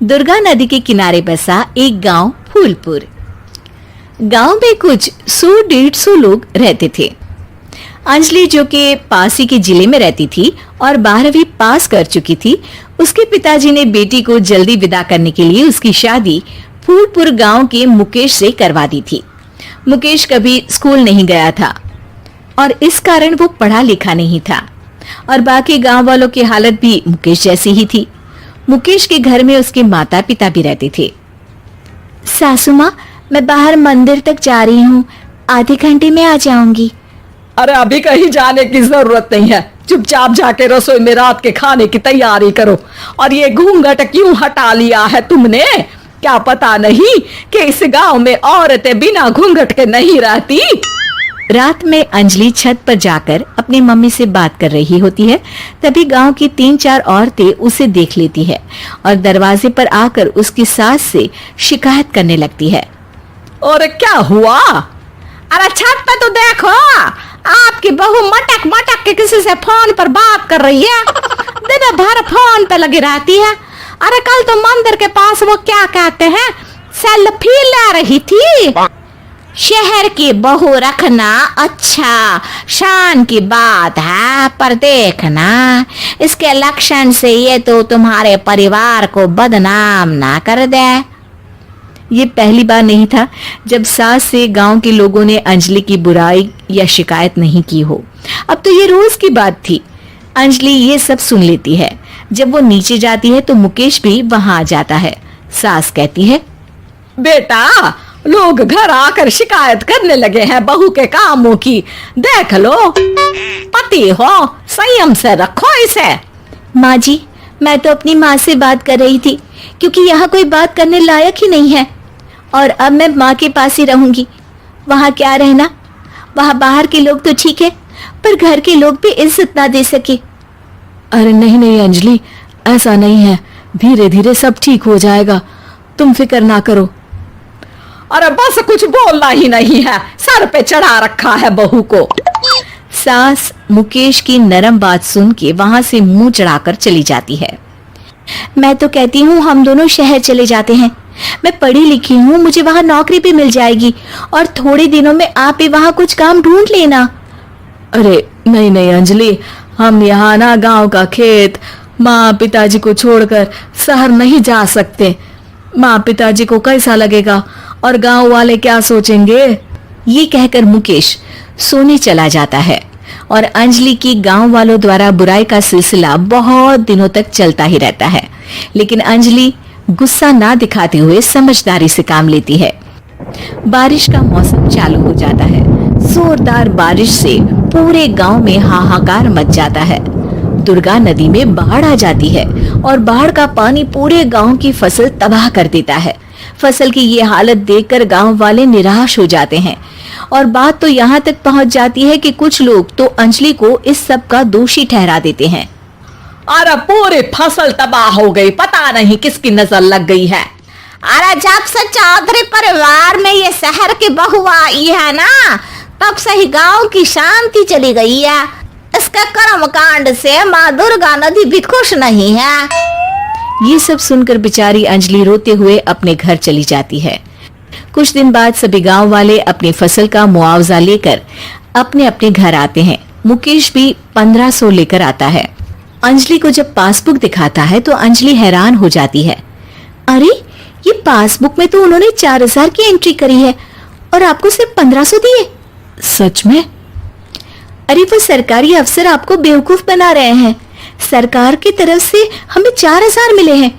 दुर्गा नदी के किनारे बसा एक गांव फूलपुर। गांव में कुछ 100-150 लोग रहते थे। अंजलि, जो कि पास ही के जिले में रहती थी और 12वीं पास कर चुकी थी, उसके पिताजी ने बेटी को जल्दी विदा करने के लिए उसकी शादी फूलपुर गांव के मुकेश से करवा दी थी। मुकेश कभी स्कूल नहीं गया था और इस कारण वो पढ़ा लिखा नहीं था और बाकी गांव वालों की हालत भी मुकेश जैसी ही थी। मुकेश के घर में उसके माता पिता भी रहते थे। सासू माँ, मैं बाहर मंदिर तक जा रही हूँ, आधे घंटे में आ जाऊंगी। अरे अभी कहीं जाने की जरूरत नहीं है, चुपचाप जाके रसोई में रात के खाने की तैयारी करो। और ये घूंघट क्यों हटा लिया है तुमने? क्या पता नहीं कि इस गांव में औरतें बिना घूंघट के नहीं रहती। रात में अंजलि छत पर जाकर अपनी मम्मी से बात कर रही होती है। तभी गांव की 3-4 औरतें उसे देख लेती है और दरवाजे पर आकर उसकी सास से शिकायत करने लगती है। और क्या हुआ? अरे छत पे तो देखो, आपकी बहू मटक मटक के किसी से फोन पर बात कर रही है। दिन भर फोन पे लगी रहती है। अरे कल तो मंदिर के पास वो क्या कहते हैं, सेल्फी ले रही थी। शहर की बहू रखना अच्छा शान की बात है, पर देखना इसके लक्षण से ये तो तुम्हारे परिवार को बदनाम ना कर दे। ये पहली बार नहीं था जब सास से गांव के लोगों ने अंजलि की बुराई या शिकायत नहीं की हो। अब तो ये रोज की बात थी। अंजलि ये सब सुन लेती है। जब वो नीचे जाती है तो मुकेश भी वहां आ जाता है। सास कहती है, बेटा, लोग घर आकर शिकायत करने लगे हैं बहू के कामों की। देख लो, पति हो, संयम से रखो इसे। माँ जी, मैं तो अपनी माँ से बात कर रही थी क्योंकि यहाँ कोई बात करने लायक ही नहीं है और अब मैं माँ के पास ही रहूंगी। वहाँ क्या रहना, वहाँ बाहर के लोग तो ठीक है पर घर के लोग भी इज्जत ना दे सके। अरे नहीं नहीं अंजलि, ऐसा नहीं है, धीरे धीरे सब ठीक हो जाएगा, तुम फिक्र ना करो। अरे बस कुछ बोलना ही नहीं है, सर पे चढ़ा रखा है बहू को। सास मुकेश की नरम बात सुन के वहां से मुंह चढ़ाकर चली जाती है। मैं तो कहती हूँ हम दोनों शहर चले जाते हैं। मैं पढ़ी लिखी हूँ, मुझे वहां नौकरी भी मिल जाएगी और थोड़े दिनों में आप भी वहां कुछ काम ढूंढ लेना। अरे नहीं नहीं अंजलि, हम यहाँ ना गांव का खेत, माँ पिताजी को छोड़कर शहर नहीं जा सकते। माँ पिताजी को कैसा लगेगा और गांव वाले क्या सोचेंगे? ये कहकर मुकेश सोने चला जाता है और अंजलि की गांव वालों द्वारा बुराई का सिलसिला बहुत दिनों तक चलता ही रहता है। लेकिन अंजलि गुस्सा ना दिखाते हुए समझदारी से काम लेती है। बारिश का मौसम चालू हो जाता है। जोरदार बारिश से पूरे गांव में हाहाकार मच जाता है। दुर्गा नदी में बाढ़ आ जाती है और बाढ़ का पानी पूरे गांव की फसल तबाह कर देता है। फसल की ये हालत देखकर गांव वाले निराश हो जाते हैं और बात तो यहाँ तक पहुँच जाती है कि कुछ लोग तो अंजलि को इस सब का दोषी ठहरा देते हैं। अरे पूरी फसल तबाह हो गई, पता नहीं किसकी नजर लग गई है। अरे जब से चौधरी परिवार में ये शहर की बहू आई है ना, तब से ही गांव की शांति चली गई है। इसके कर्म कांड से माँ दुर्गा नदी भी खुश नहीं है। ये सब सुनकर बेचारी अंजलि रोते हुए अपने घर चली जाती है। कुछ दिन बाद सभी गांव वाले अपनी फसल का मुआवजा लेकर अपने अपने घर आते हैं। मुकेश भी 1500 लेकर आता है। अंजलि को जब पासबुक दिखाता है तो अंजलि हैरान हो जाती है। अरे, ये पासबुक में तो उन्होंने 4000 की एंट्री करी है और आपको सिर्फ 1500 दिए। सच में? अरे वो सरकारी अफसर आपको बेवकूफ बना रहे हैं। सरकार की तरफ से हमें 4000 मिले हैं,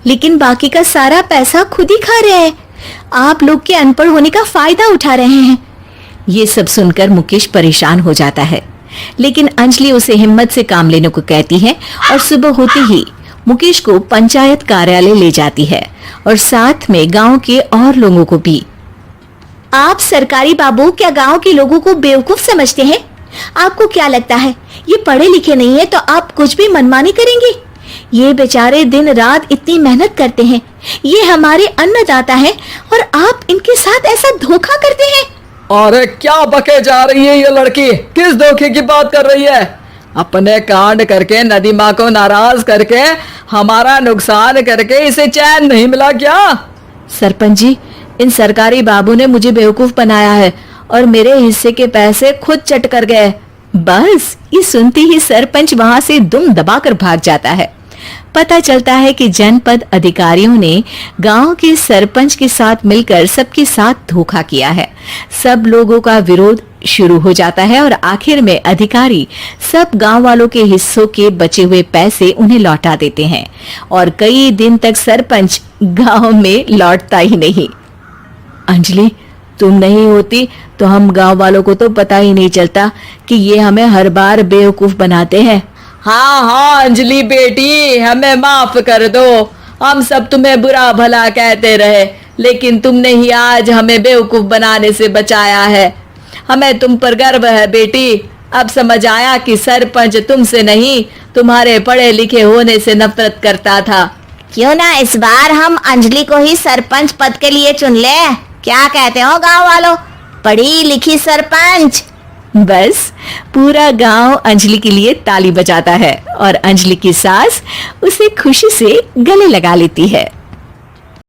लेकिन बाकी का सारा पैसा खुद ही खा रहे हैं। आप लोग के अनपढ़ होने का फायदा उठा रहे हैं। ये सब सुनकर मुकेश परेशान हो जाता है, लेकिन अंजलि उसे हिम्मत से काम लेने को कहती है और सुबह होते ही मुकेश को पंचायत कार्यालय ले जाती है और साथ में गांव के और लोगों को भी। आप सरकारी बाबू क्या गांव के लोगों को बेवकूफ समझते हैं? आपको क्या लगता है ये पढ़े लिखे नहीं है तो आप कुछ भी मनमानी करेंगे? ये बेचारे दिन रात इतनी मेहनत करते हैं, ये हमारे अन्नदाता हैं और आप इनके साथ ऐसा धोखा करते हैं। अरे क्या बके जा रही है ये लड़की, किस धोखे की बात कर रही है? अपने कांड करके नदी माँ को नाराज करके हमारा नुकसान करके इसे चैन नहीं मिला क्या? सरपंच जी, इन सरकारी बाबू ने मुझे बेवकूफ बनाया है और मेरे हिस्से के पैसे खुद चट कर गए। बस ये सुनते ही सरपंच वहां से दुम दबाकर भाग जाता है। पता चलता है कि जनपद अधिकारियों ने गांव के सरपंच के साथ मिलकर सबके साथ धोखा किया है। सब लोगों का विरोध शुरू हो जाता है और आखिर में अधिकारी सब गांव वालों के हिस्सों के बचे हुए पैसे उन्हें लौटा देते हैं और कई दिन तक सरपंच गांव में लौटता ही नहीं। अंजलि, तुम नहीं होती तो हम गांव वालों को तो पता ही नहीं चलता कि ये हमें हर बार बेवकूफ बनाते हैं। हाँ हाँ अंजलि बेटी, हमें माफ कर दो। हम सब तुम्हें बुरा भला कहते रहे, लेकिन तुमने ही आज हमें बेवकूफ बनाने से बचाया है। हमें तुम पर गर्व है बेटी। अब समझ आया कि सरपंच तुमसे नहीं, तुम्हारे पढ़े लिखे होने से नफरत करता था। क्यों ना इस बार हम अंजलि को ही सरपंच पद के लिए चुन ले? क्या कहते हो गांव वालों? पढ़ी लिखी सरपंच। बस पूरा गांव अंजलि के लिए ताली बजाता है और अंजलि की सास उसे खुशी से गले लगा लेती है।